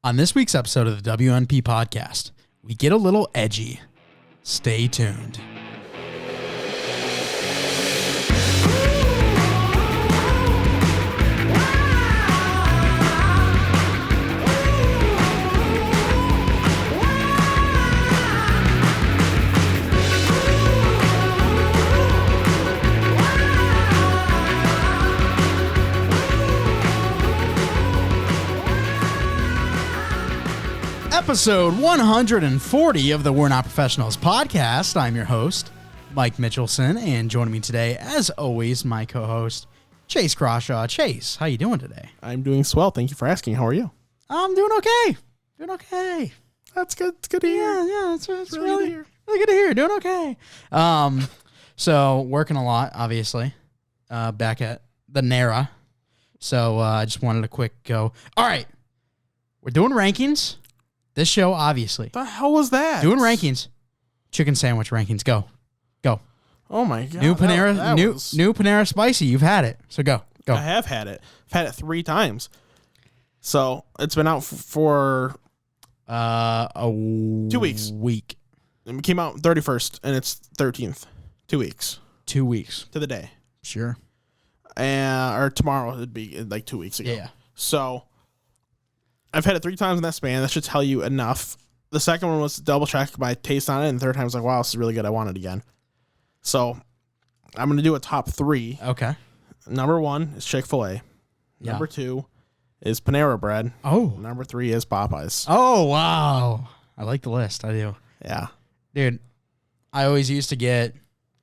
On this week's episode of the WNP podcast, we get a little edgy. Stay tuned. Episode 140 of the We're Not Professionals podcast. I'm your host, Mike Mitchelson, and joining me today, as always, my co-host, Chase Crawshaw. Chase, how you doing today? I'm doing swell. Thank you for asking. How are you? I'm doing okay. Doing okay. That's good. It's good to hear. Yeah, it's really good to hear. Doing okay. So working a lot, obviously, back at the NARA. So I just wanted a quick go. All right, we're doing rankings. This show, obviously. The hell was that? Doing rankings. Chicken sandwich rankings. Go. Oh my god. New Panera, new Panera Spicy. You've had it. So go. I have had it. I've had it 3 times. So it's been out for 2 weeks. It came out 31st and it's 13th. 2 weeks. 2 weeks. To the day. Sure. Or tomorrow it'd be like 2 weeks ago. Yeah. So I've had it 3 times in that span. That should tell you enough. The second one was to double check my taste on it, and the third time I was like, wow, this is really good. I want it again. So I'm going to do a top 3. Okay. Number 1 is Chick-fil-A. Yeah. Number 2 is Panera Bread. Oh. Number 3 is Popeyes. Oh, wow. I like the list. I do. Yeah. Dude, I always used to get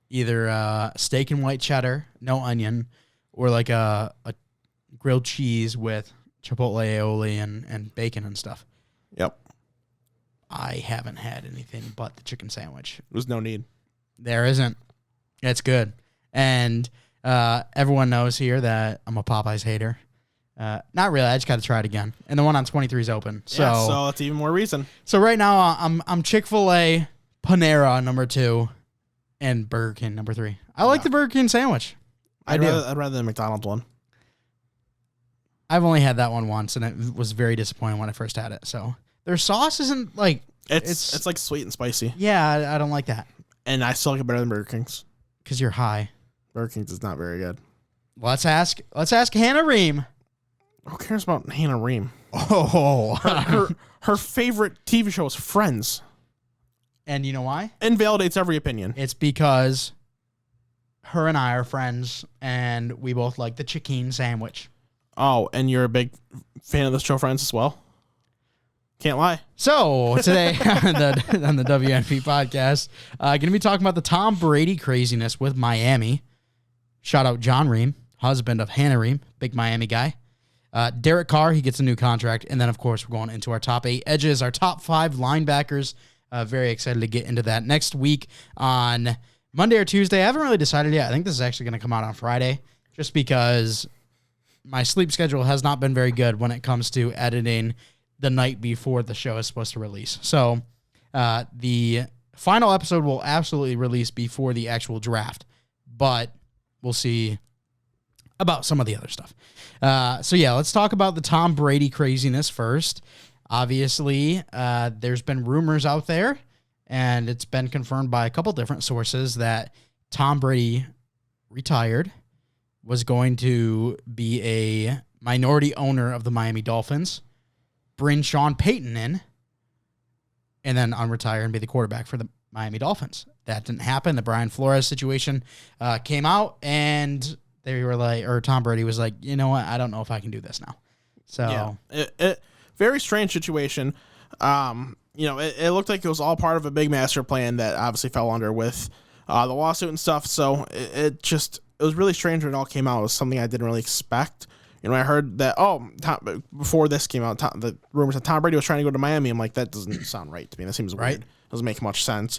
either steak and white cheddar, no onion, or like a grilled cheese with Chipotle aioli and bacon and stuff. Yep. I haven't had anything but the chicken sandwich. There's no need. There isn't. It's good. And everyone knows here that I'm a Popeyes hater. Not really. I just got to try it again. And the one on 23 is open. So that's even more reason. So right now I'm Chick-fil-A, Panera number 2, and Burger King number 3. I like the Burger King sandwich. I'd rather the McDonald's one. I've only had that one once, and it was very disappointing when I first had it. So their sauce isn't like it's like sweet and spicy. Yeah, I don't like that. And I still like it better than Burger King's. Because you're high. Burger King's is not very good. Let's ask Hannah Ream. Who cares about Hannah Ream? Oh, her favorite TV show is Friends. And you know why? Invalidates every opinion. It's because her and I are friends, and we both like the chicken sandwich. Oh, and you're a big fan of the show Friends as well? Can't lie. So, today on the WNP podcast, going to be talking about the Tom Brady craziness with Miami. Shout out John Ream, husband of Hannah Ream, big Miami guy. Derek Carr, he gets a new contract. And then, of course, we're going into our top 8 edges, our top 5 linebackers. Very excited to get into that next week on Monday or Tuesday. I haven't really decided yet. I think this is actually going to come out on Friday just because my sleep schedule has not been very good when it comes to editing the night before the show is supposed to release. So the final episode will absolutely release before the actual draft, but we'll see about some of the other stuff. So yeah, let's talk about the Tom Brady craziness first. Obviously, there's been rumors out there, and it's been confirmed by a couple different sources that Tom Brady retired, was going to be a minority owner of the Miami Dolphins, bring Sean Payton in, and then unretire and be the quarterback for the Miami Dolphins. That didn't happen. The Brian Flores situation came out, and they were like, or Tom Brady was like, you know what? I don't know if I can do this now. So yeah, very strange situation. It looked like it was all part of a big master plan that obviously fell under with the lawsuit and stuff. So it was really strange when it all came out. It was something I didn't really expect. I heard that, before this came out, the rumors that Tom Brady was trying to go to Miami. I'm like, that doesn't sound right to me. That seems weird. Doesn't make much sense,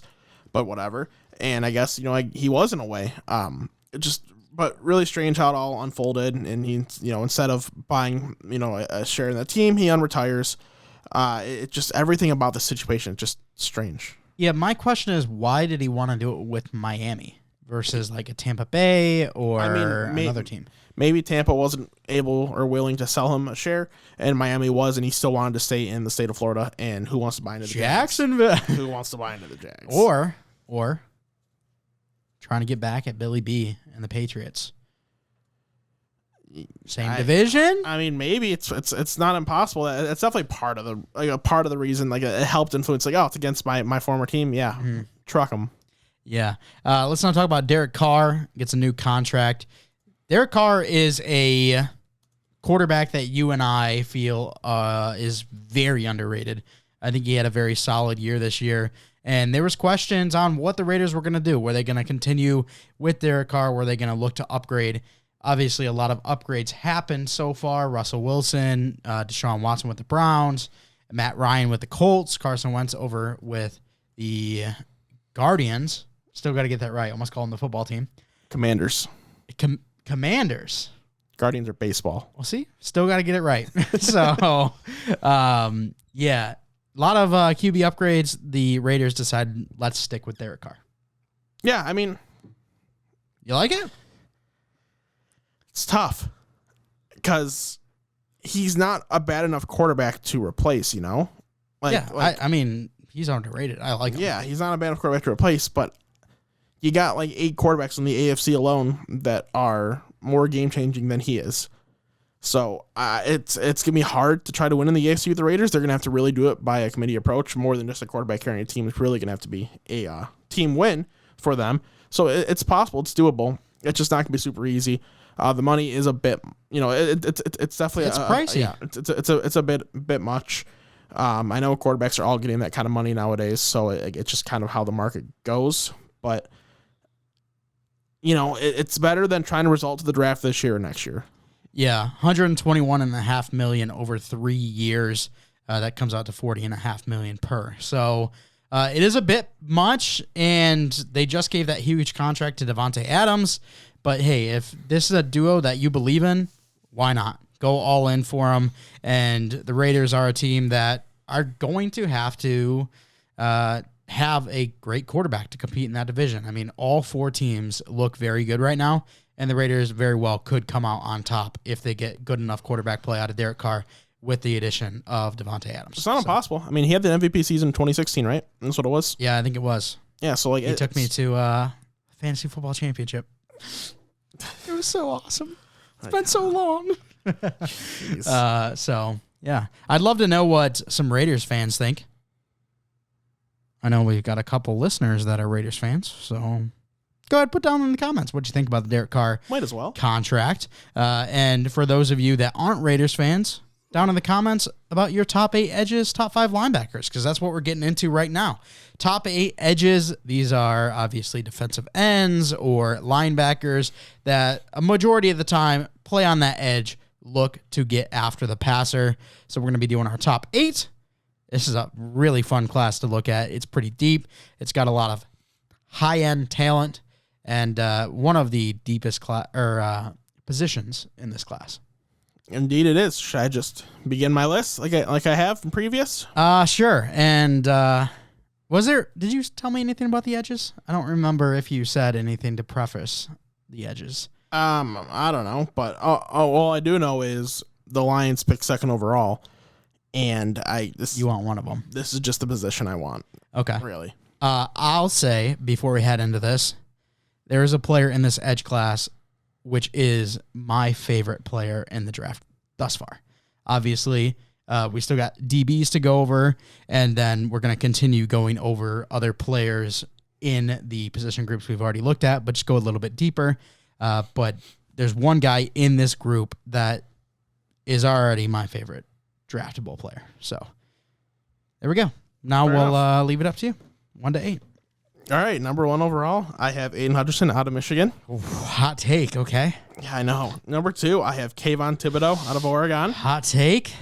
but whatever. And I guess, he was in a way. But really strange how it all unfolded. And he, instead of buying, a share in the team, he unretires. It just, everything about the situation, just strange. Yeah, my question is, why did he want to do it with Miami? versus like a Tampa Bay or another team. Maybe Tampa wasn't able or willing to sell him a share, and Miami was, and he still wanted to stay in the state of Florida. And who wants to buy into the Jacksonville? Jags? Who wants to buy into the Jags? Or trying to get back at Billy B and the Patriots. Same division. I mean, maybe it's not impossible. It's definitely part of the reason. Like it helped influence. Like, oh, it's against my former team. Yeah, truck them. Yeah. Let's not talk about Derek Carr. Gets a new contract. Derek Carr is a quarterback that you and I feel is very underrated. I think he had a very solid year this year. And there was questions on what the Raiders were going to do. Were they going to continue with Derek Carr? Were they going to look to upgrade? Obviously, a lot of upgrades happened so far. Russell Wilson, Deshaun Watson with the Browns, Matt Ryan with the Colts, Carson Wentz over with the Guardians. Still got to get that right. Almost called them the football team. Commanders. Commanders. Guardians are baseball. Well, see, still got to get it right. So, yeah, a lot of QB upgrades. The Raiders decided, let's stick with Derek Carr. Yeah, I mean, you like it? It's tough because he's not a bad enough quarterback to replace, you know? I mean, he's underrated. I like him. Yeah, he's not a bad enough quarterback to replace, but you got like 8 quarterbacks in the AFC alone that are more game-changing than he is. So it's going to be hard to try to win in the AFC with the Raiders. They're going to have to really do it by a committee approach more than just a quarterback carrying a team. It's really going to have to be a team win for them. So it's possible. It's doable. It's just not going to be super easy. The money is a bit, it's definitely pricey. Yeah, it's a bit much. I know quarterbacks are all getting that kind of money nowadays, so it's just kind of how the market goes. But it's better than trying to result to the draft this year or next year. Yeah, $121.5 million over 3 years. That comes out to $40.5 million per. So it is a bit much, and they just gave that huge contract to Davante Adams. But hey, if this is a duo that you believe in, why not? Go all in for them. And the Raiders are a team that are going to have to have a great quarterback to compete in that division. I mean, all 4 teams look very good right now, and the Raiders very well could come out on top if they get good enough quarterback play out of Derek Carr with the addition of Davante Adams. It's not impossible. I mean, he had the MVP season in 2016, right? That's what it was? Yeah, I think it was. Yeah, so like he took me to fantasy football championship. It was so awesome. It's been so long. So, yeah. I'd love to know what some Raiders fans think. I know we've got a couple listeners that are Raiders fans, so go ahead, put down in the comments what you think about the Derek Carr Might as well. contract. And for those of you that aren't Raiders fans, down in the comments about your top 8 edges, top 5 linebackers, because that's what we're getting into right now. Top 8 edges, these are obviously defensive ends or linebackers that a majority of the time play on that edge, look to get after the passer. So we're going to be doing our top 8. This is a really fun class to look at. It's pretty deep. It's got a lot of high-end talent and one of the deepest positions in this class. Indeed it is. Should I just begin my list like I have from previous? Sure. And did you tell me anything about the edges? I don't remember if you said anything to preface the edges. I don't know, but all I do know is the Lions picked 2nd overall, and you want one of them. This is just the position I want. Okay. Really. I'll say before we head into this, there is a player in this edge class which is my favorite player in the draft thus far. Obviously, we still got DBs to go over, and then we're going to continue going over other players in the position groups we've already looked at, but just go a little bit deeper. But there's one guy in this group that is already my favorite draftable player. So there we go. Now we'll leave it up to you. 1 to 8. All right, number 1 overall, I have Aiden Hutchinson out of Michigan. Ooh, hot take, okay. Yeah, I know. Number 2, I have Kayvon Thibodeau out of Oregon. Hot take.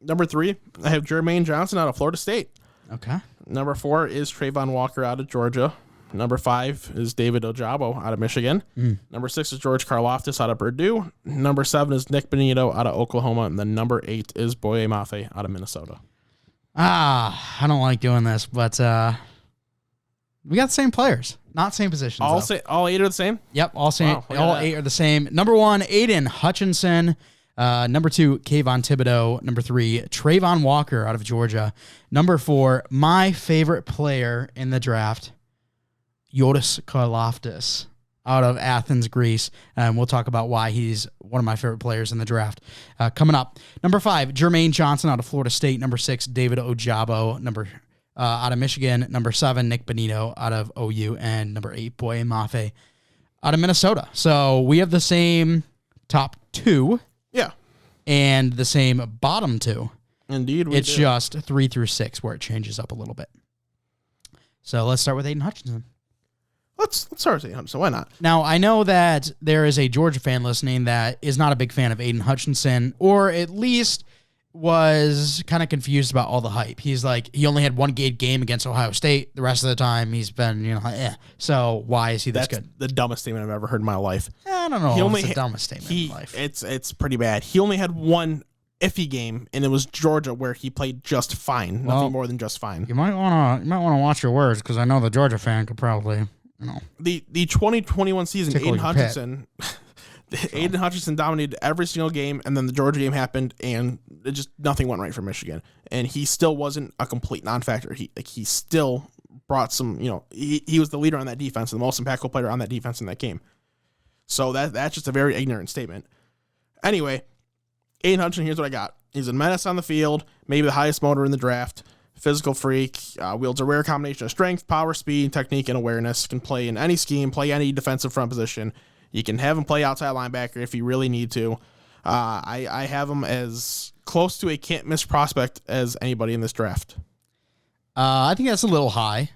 Number 3, I have Jermaine Johnson out of Florida State. Okay. Number 4 is Trayvon Walker out of Georgia. Number 5 is David Ojabo out of Michigan. Number 6 is George Karlaftis out of Purdue. Number 7 is Nick Benito out of Oklahoma. And then number 8 is Boye Mafe out of Minnesota. I don't like doing this, but We got the same players, not same positions. All 8 are the same? Yep, all same. Wow, all 8 are the same. Number 1, Aiden Hutchinson. Number 2, Kayvon Thibodeau. Number 3, Trayvon Walker out of Georgia. Number 4, my favorite player in the draft, Yodis Karlaftis out of Athens, Greece. And we'll talk about why he's one of my favorite players in the draft. Coming up, number 5, Jermaine Johnson out of Florida State. Number 6, David Ojabo out of Michigan. Number 7, Nick Bonito out of OU. And number 8, Boye Mafe out of Minnesota. So we have the same top 2. Yeah. And the same bottom 2. Indeed, it's just 3 through 6 where it changes up a little bit. So let's start with Aiden Hutchinson. Let's start with Aiden Hutchinson. Why not? Now, I know that there is a Georgia fan listening that is not a big fan of Aiden Hutchinson, or at least was kind of confused about all the hype. He's like, he only had one game against Ohio State. The rest of the time, he's been, So why is he this good? The dumbest statement I've ever heard in my life. I don't know. It's the dumbest statement in life. It's pretty bad. He only had one iffy game, and it was Georgia, where he played just fine. Nothing more than just fine. You might wanna watch your words, because I know the Georgia fan could probably. The 2021 season, Aiden Hutchinson dominated every single game, and then the Georgia game happened, and nothing went right for Michigan. And he still wasn't a complete non-factor. He still brought some. He was the leader on that defense, the most impactful player on that defense in that game. So that's just a very ignorant statement. Anyway, Aiden Hutchinson, here's what I got. He's a menace on the field, maybe the highest motor in the draft. Physical freak, wields a rare combination of strength, power, speed, technique, and awareness. Can play in any scheme, play any defensive front position. You can have him play outside linebacker if you really need to. I have him as close to a can't-miss prospect as anybody in this draft. I think that's a little high.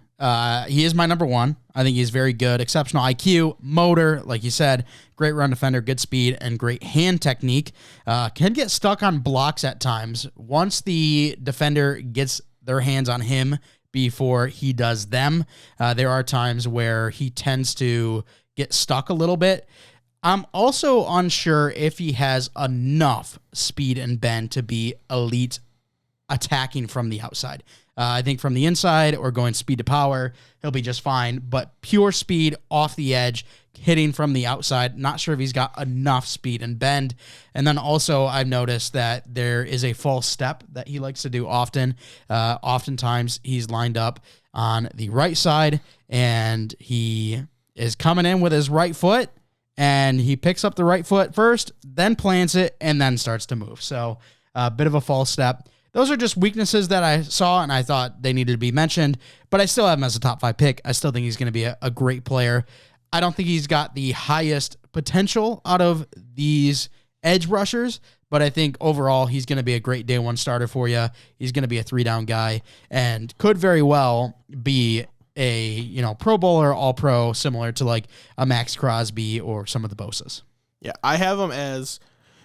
He is my number 1. I think he's very good. Exceptional IQ, motor, like you said, great run defender, good speed, and great hand technique. Can get stuck on blocks at times. Once the defender gets their hands on him before he does them, there are times where he tends to get stuck a little bit. I'm also unsure if he has enough speed and bend to be elite attacking from the outside. I think from the inside or going speed to power, he'll be just fine. But pure speed off the edge, hitting from the outside, not sure if he's got enough speed and bend. And then also I've noticed that there is a false step that he likes to do often. Oftentimes he's lined up on the right side and he is coming in with his right foot and he picks up the right foot first, then plants it, and then starts to move. So a bit of a false step. Those are just weaknesses that I saw, and I thought they needed to be mentioned, but I still have him as a top 5 pick. I still think he's going to be a great player. I don't think he's got the highest potential out of these edge rushers, but I think overall he's going to be a great day 1 starter for you. He's going to be a 3-down guy and could very well be a Pro Bowler, All-Pro, similar to like a Max Crosby or some of the Bosas. Yeah, I have him as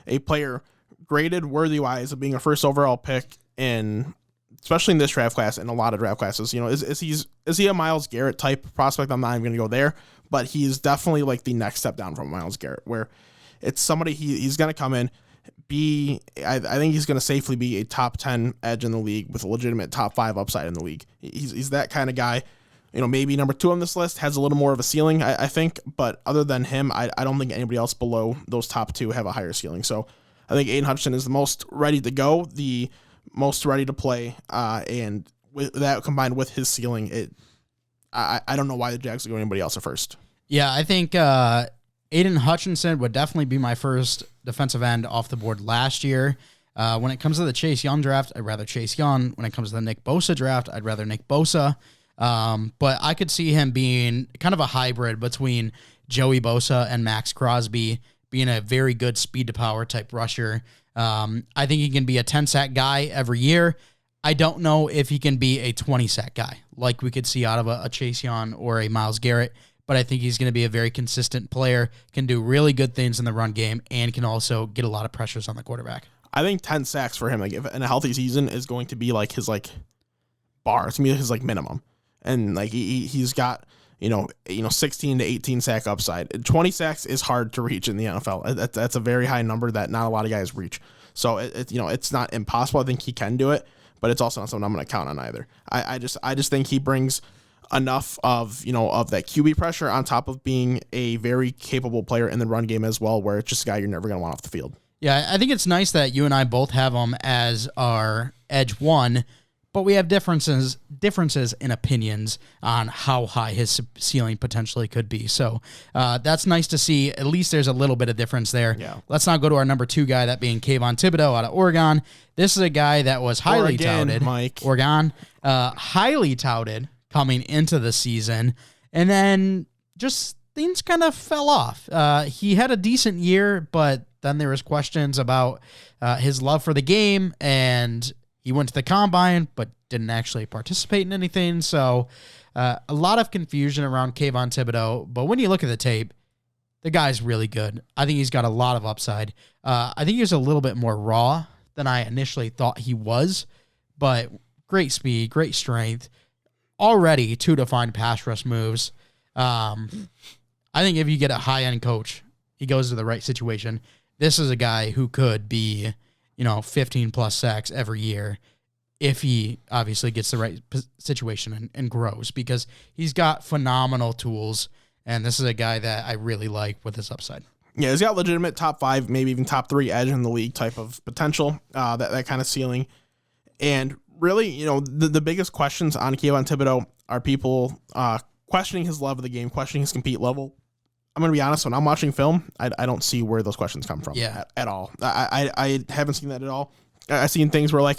a player graded worthy-wise of being a first overall pick, especially in this draft class and a lot of draft classes. Is he a Myles Garrett type prospect? I'm not even going to go there, but he's definitely like the next step down from Myles Garrett, where it's somebody he's going to come in, I think he's going to safely be a top 10 edge in the league with a legitimate top 5 upside in the league. He's that kind of guy. Maybe number 2 on this list has a little more of a ceiling, I think, but other than him, I don't think anybody else below those top 2 have a higher ceiling. So I think Aiden Hutchinson is the most ready to go, the most ready to play, and with that combined with his ceiling, I don't know why the Jags would go anybody else at first. Yeah, I think Aiden Hutchinson would definitely be my first defensive end off the board last year. When it comes to the Chase Young draft, I'd rather Chase Young. When it comes to the Nick Bosa draft, I'd rather Nick Bosa. But I could see him being kind of a hybrid between Joey Bosa and Max Crosby, being a very good speed to power type rusher. I think he can be a 10-sack guy every year. I don't know if he can be a 20-sack guy like we could see out of a Chase Young or a Myles Garrett, but I think he's going to be a very consistent player, can do really good things in the run game, and can also get a lot of pressures on the quarterback. I think 10 sacks for him, like if in a healthy season, is going to be like his bar. It's going to be his minimum. And he's got 16 to 18 sack upside. 20 sacks is hard to reach in the NFL. That's a very high number that not a lot of guys reach. So it's not impossible. I think he can do it, but it's also not something I'm going to count on either. I just think he brings enough of that QB pressure on top of being a very capable player in the run game as well, where it's just a guy you're never going to want off the field. Yeah, I think it's nice that you and I both have him as our edge one, but we have differences in opinions on how high his ceiling potentially could be. So that's nice to see. At least there's a little bit of difference there. Yeah. Let's now go to our number 2 guy, that being Kayvon Thibodeau out of Oregon. This is a guy that was highly touted. Mike. Oregon, highly touted coming into the season, and then just things kind of fell off. He had a decent year, but then there was questions about his love for the game, and he went to the combine, but didn't actually participate in anything. So a lot of confusion around Kayvon Thibodeau. But when you look at the tape, the guy's really good. I think he's got a lot of upside. I think he's a little bit more raw than I initially thought he was, but great speed, great strength, already 2 defined pass rush moves. I think if you get a high-end coach, he goes to the right situation. This is a guy who could be, 15-plus sacks every year if he obviously gets the right situation and grows, because he's got phenomenal tools, and this is a guy that I really like with his upside. Yeah, he's got legitimate top 5, maybe even top 3 edge in the league type of potential, that kind of ceiling. And really, the biggest questions on Kayvon Thibodeau are people questioning his love of the game, questioning his compete level. I'm going to be honest, when I'm watching film, I don't see where those questions come from at all. I haven't seen that at all. I've seen things where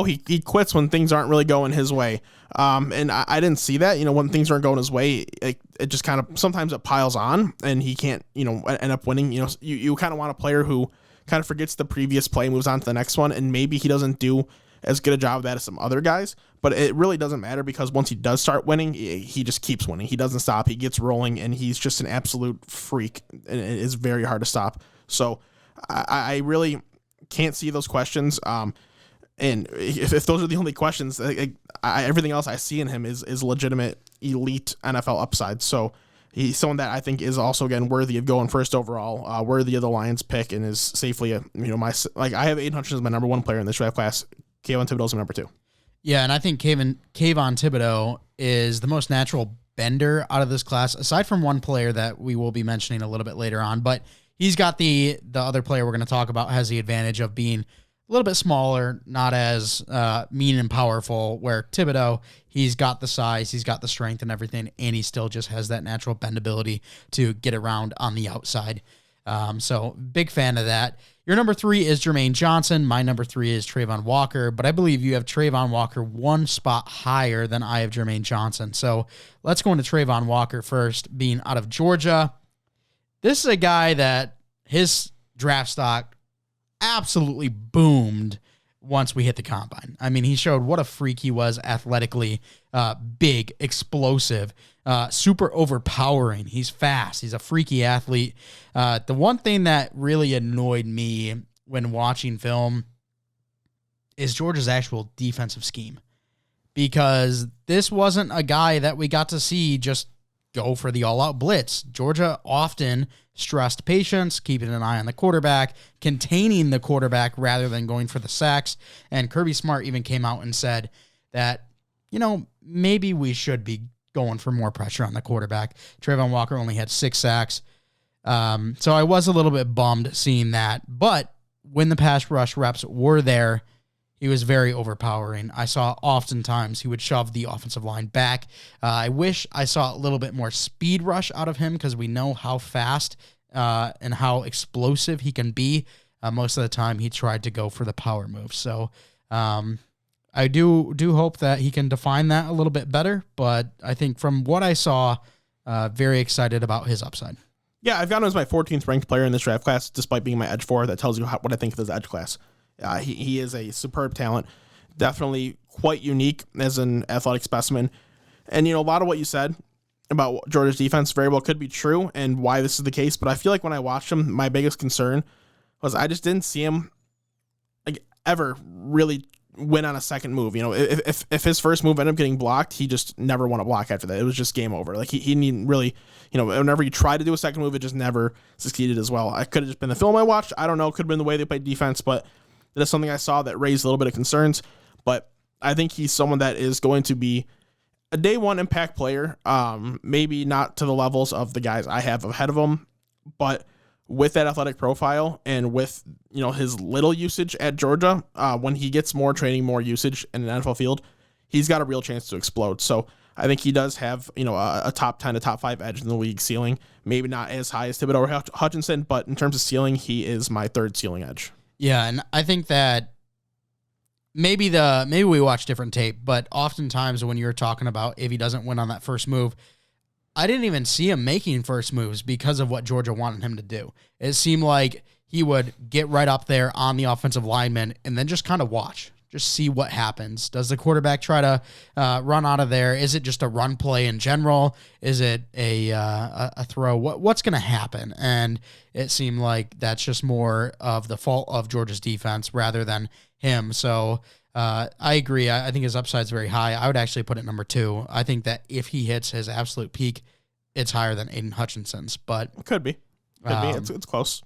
he quits when things aren't really going his way. And I didn't see that. When things aren't going his way, it just kind of, sometimes it piles on and he can't, end up winning. You kind of want a player who kind of forgets the previous play, moves on to the next one, and maybe he doesn't do as good a job of that as some other guys, but it really doesn't matter, because once he does start winning, he just keeps winning. He doesn't stop. He gets rolling, and he's just an absolute freak, and it is very hard to stop. So I really can't see those questions. And if those are the only questions, everything else I see in him is legitimate elite NFL upside. So he's someone that I think is also, again, worthy of going first overall, worthy of the Lions pick, and is safely I have Aiden Hutchinson as my number 1 player in this draft class. Kayvon Thibodeau's my number 2. Yeah, and I think Kayvon Thibodeau is the most natural bender out of this class, aside from one player that we will be mentioning a little bit later on. But he's got the other player we're going to talk about has the advantage of being a little bit smaller, not as mean and powerful, where Thibodeau, he's got the size, he's got the strength and everything, and he still just has that natural bendability to get around on the outside. So big fan of that. Your number 3 is Jermaine Johnson. My number 3 is Trayvon Walker, but I believe you have Trayvon Walker 1 spot higher than I have Jermaine Johnson. So let's go into Trayvon Walker first, being out of Georgia. This is a guy that his draft stock absolutely boomed once we hit the combine. I mean, he showed what a freak he was athletically, big, explosive, super overpowering. He's fast. He's a freaky athlete. The one thing that really annoyed me when watching film is Georgia's actual defensive scheme, because this wasn't a guy that we got to see just go for the all-out blitz. Georgia often stressed patience, keeping an eye on the quarterback, containing the quarterback rather than going for the sacks. And Kirby Smart even came out and said that, maybe we should be going for more pressure on the quarterback. Trayvon Walker only had 6 sacks. So I was a little bit bummed seeing that. But when the pass rush reps were there, he was very overpowering. I saw oftentimes he would shove the offensive line back. I wish I saw a little bit more speed rush out of him, because we know how fast and how explosive he can be. Most of the time he tried to go for the power move. So I do hope that he can define that a little bit better. But I think from what I saw, very excited about his upside. Yeah, I've got him as my 14th ranked player in this draft class, despite being my edge 4. That tells you what I think of his edge class. He is a superb talent, definitely quite unique as an athletic specimen. And, a lot of what you said about Georgia's defense very well could be true and why this is the case. But I feel like when I watched him, my biggest concern was I just didn't see him ever really win on a second move. If his first move ended up getting blocked, he just never won a block after that. It was just game over. He didn't really, whenever he tried to do a second move, it just never succeeded as well. It could have just been the film I watched. I don't know. Could have been the way they played defense, but that is something I saw that raised a little bit of concerns. But I think he's someone that is going to be a day one impact player. Maybe not to the levels of the guys I have ahead of him, but with that athletic profile and with, his little usage at Georgia, when he gets more training, more usage in an NFL field, he's got a real chance to explode. So I think he does have, a top 10 to top 5 edge in the league ceiling. Maybe not as high as Thibodeau or Hutchinson, but in terms of ceiling, he is my third ceiling edge. Yeah, and I think that maybe we watch different tape, but oftentimes when you're talking about if he doesn't win on that first move, I didn't even see him making first moves because of what Georgia wanted him to do. It seemed like he would get right up there on the offensive lineman and then just kind of watch, just see what happens. Does the quarterback try to run out of there? Is it just a run play in general? Is it a throw? What's going to happen? And it seemed like that's just more of the fault of Georgia's defense rather than him. So I agree. I think his upside is very high. I would actually put it number 2. I think that if he hits his absolute peak, it's higher than Aiden Hutchinson's. But could be. It's close.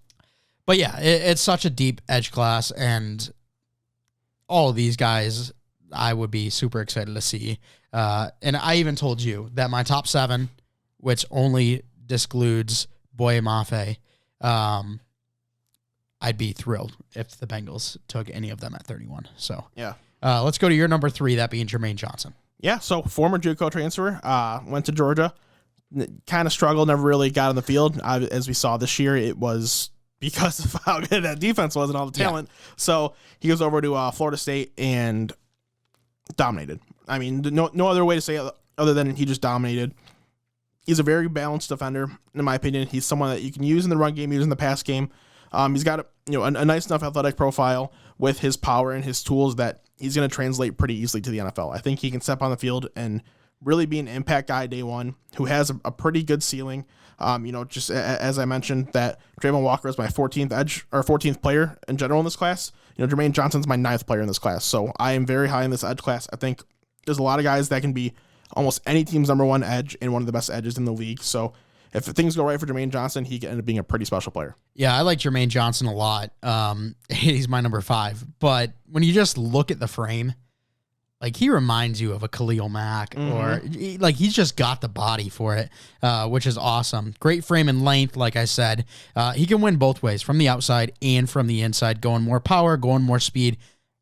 But yeah, it's such a deep edge class, and all of these guys I would be super excited to see. And I even told you that my top 7, which only excludes Boye Mafe, I'd be thrilled if the Bengals took any of them at 31. So yeah, let's go to your number 3, that being Jermaine Johnson. Yeah, so former JUCO transfer, went to Georgia, kind of struggled, never really got on the field. As we saw this year, it was because of how good that defense was and all the talent. Yeah. So he goes over to Florida State and dominated. I mean, no other way to say it other than he just dominated. He's a very balanced defender, in my opinion. He's someone that you can use in the run game, use in the pass game. He's got a nice enough athletic profile with his power and his tools that he's going to translate pretty easily to the NFL. I think he can step on the field and really be an impact guy day one who has a pretty good ceiling. Just as I mentioned, that Trayvon Walker is my 14th edge or 14th player in general in this class. Jermaine Johnson's my 9th player in this class. So I am very high in this edge class. I think there's a lot of guys that can be almost any team's number 1 edge and one of the best edges in the league. So if things go right for Jermaine Johnson, he can end up being a pretty special player. Yeah, I like Jermaine Johnson a lot. He's my number 5. But when you just look at the frame, like he reminds you of a Khalil Mack, or like he's just got the body for it, which is awesome. Great frame and length, like I said. He can win both ways, from the outside and from the inside, going more power, going more speed.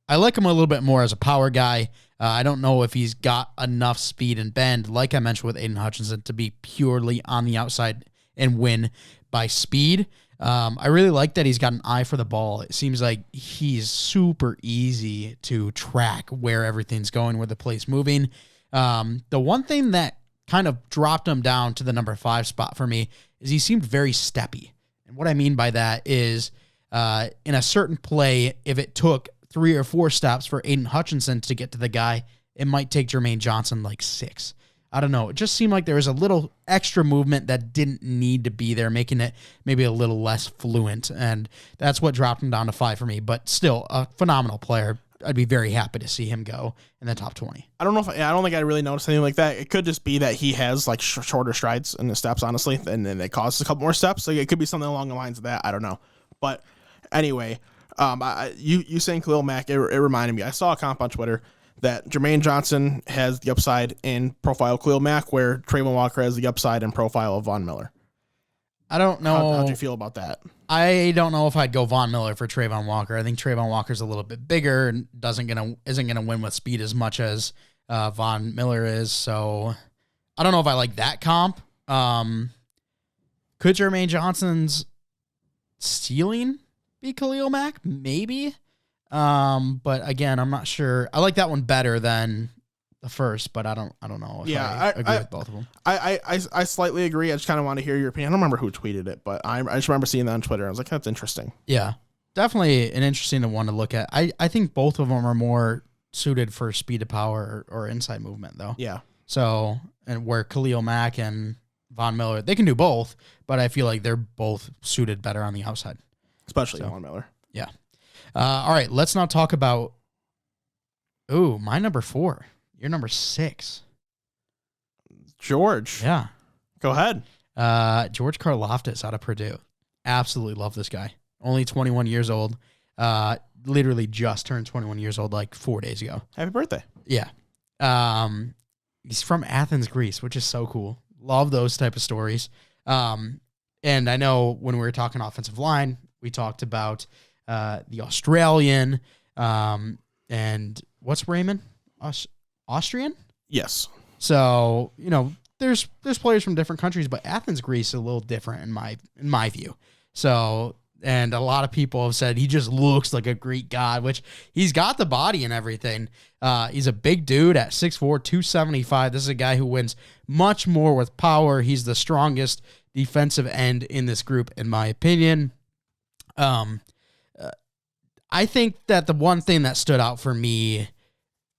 I like him a little bit more as a power guy. I don't know if he's got enough speed and bend, like I mentioned with Aiden Hutchinson, to be purely on the outside and win by speed. I really like that he's got an eye for the ball. It seems like he's super easy to track where everything's going, where the play's moving. The one thing that kind of dropped him down to the number 5 spot for me is he seemed very steppy. And what I mean by that is in a certain play, if it took 3 or 4 steps for Aiden Hutchinson to get to the guy, it might take Jermaine Johnson like 6. I don't know. It just seemed like there was a little extra movement that didn't need to be there, making it maybe a little less fluent. And that's what dropped him down to 5 for me. But still, a phenomenal player. I'd be very happy to see him go in the top 20. I don't think I really noticed anything like that. It could just be that he has like shorter strides in the steps, honestly, and then it causes a couple more steps. So it could be something along the lines of that. I don't know. But anyway, you saying Khalil Mack, it reminded me. I saw a comp on Twitter that Jermaine Johnson has the upside in profile Khalil Mack, where Trayvon Walker has the upside in profile of Von Miller. I don't know. How'd you feel about that? I don't know if I'd go Von Miller for Trayvon Walker. I think Trayvon Walker's a little bit bigger and isn't gonna win with speed as much as Von Miller is. So I don't know if I like that comp. Could Jermaine Johnson's ceiling be Khalil Mack? Maybe. But again, I'm not sure. I like that one better than the first, but I don't know if I agree with both of them. I slightly agree. I just kind of want to hear your opinion. I don't remember who tweeted it, but I just remember seeing that on Twitter. I was like, that's interesting. Yeah, definitely an interesting one to look at. I think both of them are more suited for speed to power or inside movement, though. Yeah. So, and where Khalil Mack and Von Miller, they can do both, but I feel like they're both suited better on the outside. Especially Von Miller. Yeah. All right, let's not talk about... Ooh, my number 4. Your number 6. George. Yeah. Go ahead. George Karlaftis out of Purdue. Absolutely love this guy. Only 21 years old. Literally just turned 21 years old like 4 days ago. Happy birthday. Yeah. He's from Athens, Greece, which is so cool. Love those type of stories. And I know when we were talking offensive line, we talked about the Australian and what's Raymond? Austrian? Yes. So, there's players from different countries, but Athens, Greece is a little different in my view. So, and a lot of people have said he just looks like a Greek god, which he's got the body and everything. He's a big dude at 6'4", 275. This is a guy who wins much more with power. He's the strongest defensive end in this group, in my opinion. I think that the one thing that stood out for me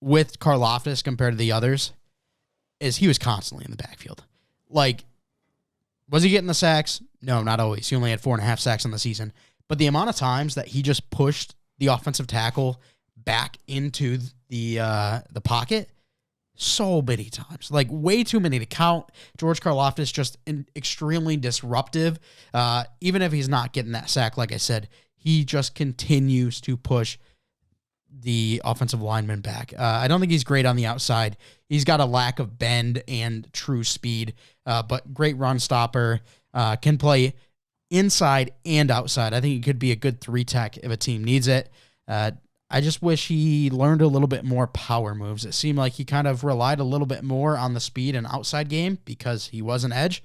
with Karlaftis compared to the others is he was constantly in the backfield. Like, was he getting the sacks? No, not always. He only had 4.5 sacks on the season. But the amount of times that he just pushed the offensive tackle back into the pocket, so many times. Like, way too many to count. George Karlaftis just extremely disruptive. Even if he's not getting that sack, like I said, he just continues to push the offensive lineman back. I don't think he's great on the outside. He's got a lack of bend and true speed, but great run stopper. Can play inside and outside. I think he could be a good 3-tech if a team needs it. I just wish he learned a little bit more power moves. It seemed like he kind of relied a little bit more on the speed and outside game because he was an edge.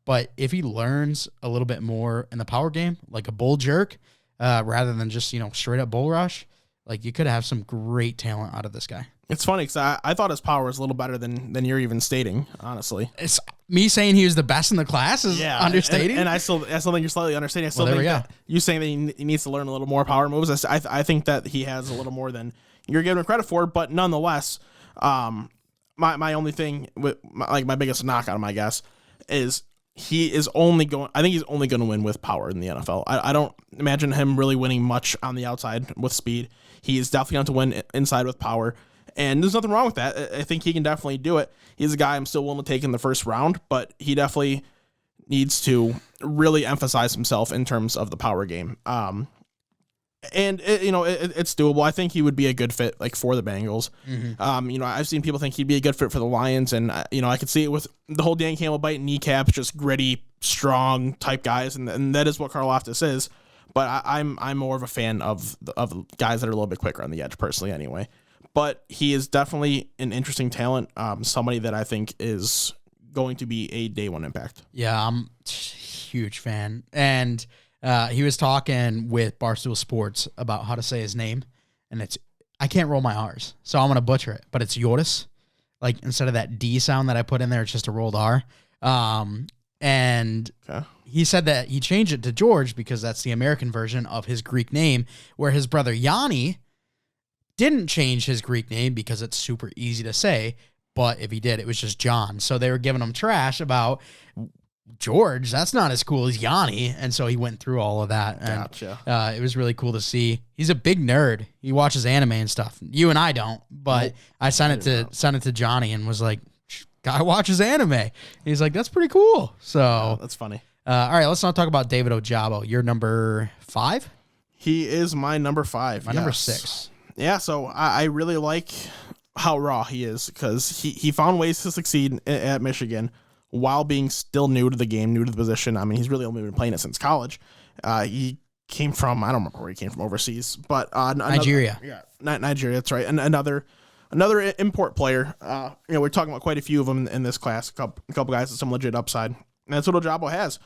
But if he learns a little bit more in the power game, like a bull jerk, rather than just, straight up bull rush, like you could have some great talent out of this guy. It's funny because I thought his power was a little better than you're even stating, honestly. It's me saying he was the best in the class is understating. And I still think you're slightly understating. I still think that you saying that he needs to learn a little more power moves. I think that he has a little more than you're giving him credit for, but nonetheless, my only thing with my biggest knock on him, I guess, is he's only going to win with power in the NFL. I don't imagine him really winning much on the outside with speed. He is definitely going to win inside with power. And there's nothing wrong with that. I think he can definitely do it. He's a guy I'm still willing to take in the first round, but he definitely needs to really emphasize himself in terms of the power game. And it's doable. I think he would be a good fit for the Bengals. Mm-hmm. I've seen people think he'd be a good fit for the Lions, and I could see it with the whole Dan Campbell bite kneecaps, just gritty, strong type guys, and that is what Karlaftis is. But I'm more of a fan of guys that are a little bit quicker on the edge, personally, anyway. But he is definitely an interesting talent, somebody that I think is going to be a day one impact. Yeah, I'm a huge fan. And he was talking with Barstool Sports about how to say his name, and I can't roll my R's, so I'm going to butcher it, but it's Yotis. Like, instead of that D sound that I put in there, it's just a rolled R. And he said that he changed it to George because that's the American version of his Greek name, where his brother Yanni didn't change his Greek name because it's super easy to say, but if he did, it was just John. So they were giving him trash about George. That's not as cool as Yanni. And so he went through all of that. And, gotcha. It was really cool to see. He's a big nerd. He watches anime and stuff. You and I don't, but I sent it to Johnny and was like, guy watches anime. He's like, that's pretty cool. So that's funny. All right, let's not talk about David Ojabo. You're number 5? He is my number 5. My number 6. Yeah, so I really like how raw he is because he found ways to succeed at Michigan while being still new to the game, new to the position. I mean, he's really only been playing it since college. He came from, I don't remember where he came from overseas, but Nigeria. Yeah, Nigeria, that's right. And another import player. We're talking about quite a few of them in this class, a couple guys with some legit upside. And that's what Ojabo has.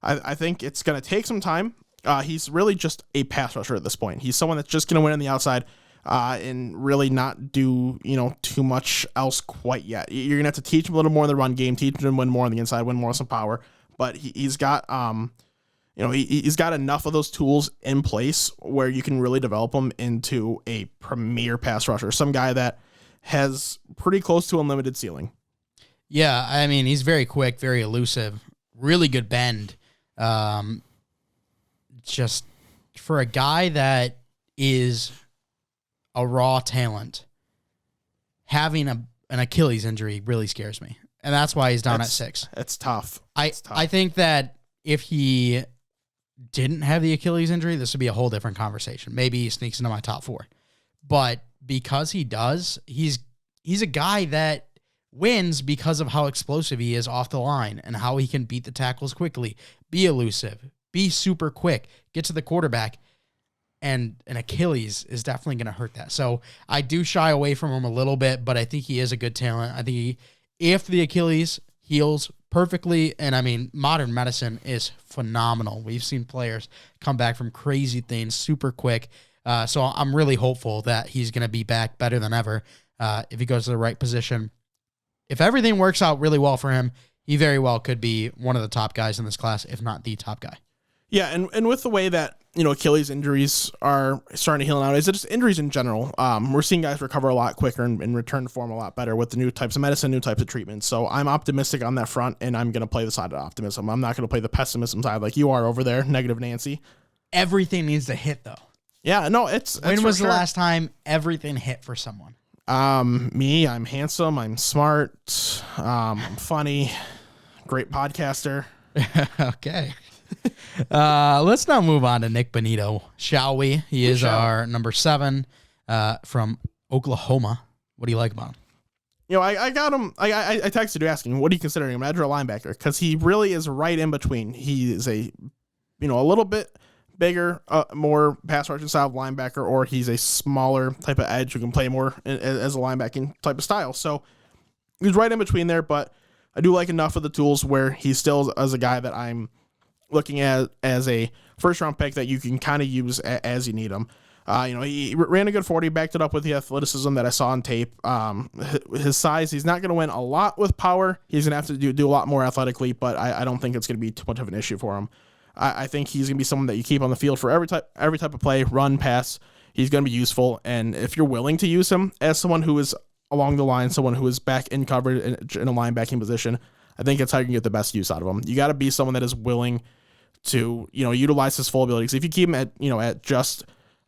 I think it's going to take some time. He's really just a pass rusher at this point. He's someone that's just going to win on the outside. And really not do, too much else quite yet. You're going to have to teach him a little more in the run game, teach him to win more on the inside, win more with some power. But he's got, he's got enough of those tools in place where you can really develop him into a premier pass rusher, some guy that has pretty close to unlimited ceiling. Yeah, I mean, he's very quick, very elusive, really good bend. Just for a guy that is a raw talent, having an Achilles injury really scares me. And that's why he's down at 6. It's tough. I think that if he didn't have the Achilles injury, this would be a whole different conversation. Maybe he sneaks into my top 4. But because he does, he's a guy that wins because of how explosive he is off the line and how he can beat the tackles quickly, be elusive, be super quick, get to the quarterback. And an Achilles is definitely going to hurt that. So I do shy away from him a little bit, but I think he is a good talent. I think if the Achilles heals perfectly, and I mean, modern medicine is phenomenal. We've seen players come back from crazy things super quick. So I'm really hopeful that he's going to be back better than ever if he goes to the right position. If everything works out really well for him, he very well could be one of the top guys in this class, if not the top guy. Yeah, and with the way that, Achilles injuries are starting to heal nowadays, it's just injuries in general. We're seeing guys recover a lot quicker and return to form a lot better with the new types of medicine, new types of treatment. So I'm optimistic on that front, and I'm going to play the side of optimism. I'm not going to play the pessimism side like you are over there, negative Nancy. Everything needs to hit, though. Yeah, no, it's when was the last time everything hit for someone? Me, I'm handsome, I'm smart, I'm funny, great podcaster. Okay. Let's now move on to Nick Bonito, shall we? He is our number 7 from Oklahoma. What do you like about him? I got him. I texted you asking, what do you consider him, edge or linebacker? Because he really is right in between. He is a little bit bigger, more pass rushing style of linebacker, or he's a smaller type of edge who can play more as a linebacking type of style. So he's right in between there, but I do like enough of the tools where he's still as a guy that I'm looking at as a first round pick that you can kind of use as you need him. He ran a good 40, backed it up with the athleticism that I saw on tape. His size, he's not going to win a lot with power. He's going to have to do a lot more athletically, but I don't think it's going to be too much of an issue for him. I think he's going to be someone that you keep on the field for every type of play, run, pass. He's going to be useful, and if you're willing to use him as someone who is along the line, someone who is back in coverage in a linebacking position, I think it's how you can get the best use out of him. You got to be someone that is willing to, utilize his full abilities. If you keep him at just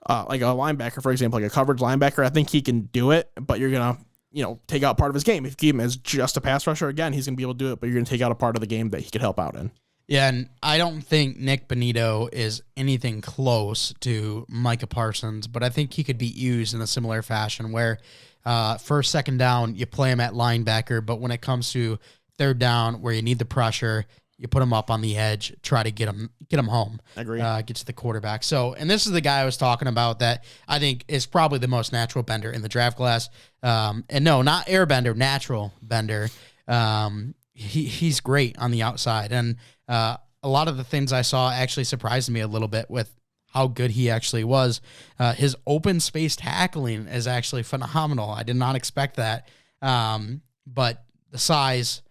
like a linebacker, for example, like a coverage linebacker, I think he can do it, but you're going to, take out part of his game. If you keep him as just a pass rusher, again, he's going to be able to do it, but you're going to take out a part of the game that he could help out in. Yeah, and I don't think Nick Bonito is anything close to Micah Parsons, but I think he could be used in a similar fashion where first, second down, you play him at linebacker, but when it comes to third down where you need the pressure, you put him up on the edge, try to get him home. Agree. Get to the quarterback. So, and this is the guy I was talking about that I think is probably the most natural bender in the draft class. And no, not airbender, natural bender. He's great on the outside. And a lot of the things I saw actually surprised me a little bit with how good he actually was. His open space tackling is actually phenomenal. I did not expect that. But the size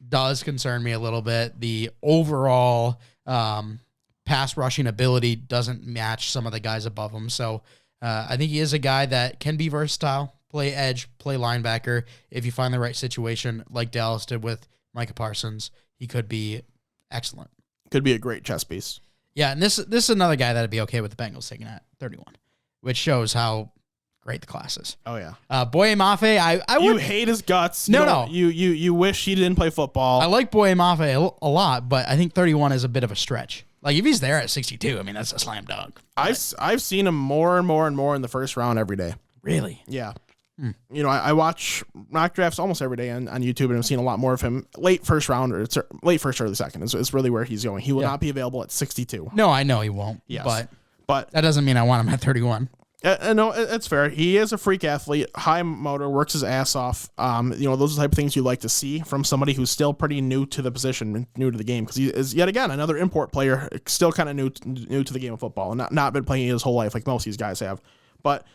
does concern me a little bit. The overall pass rushing ability doesn't match some of the guys above him. So I think he is a guy that can be versatile, play edge, play linebacker. If you find the right situation, like Dallas did with Micah Parsons, he could be excellent. Could be a great chess piece. Yeah, and this is another guy that'd be okay with the Bengals taking at 31, which shows how great the class is. Oh yeah. Boye Mafe, I would. You hate his guts. No. You wish he didn't play football. I like Boye Mafe a lot, but I think 31 is a bit of a stretch. Like if he's there at 62, I mean that's a slam dunk. I've seen him more and more and more in the first round every day. Really? Yeah. I watch mock drafts almost every day on YouTube, and I've seen a lot more of him late first round or late first, early second. It's really where he's going. He will not be available at 62. No, I know he won't. Yes. But that doesn't mean I want him at 31. No, it's fair. He is a freak athlete, high motor, works his ass off. Those are the type of things you like to see from somebody who's still pretty new to the position, new to the game, because he is yet again another import player, still kind of new to the game of football, and not been playing his whole life like most of these guys have. But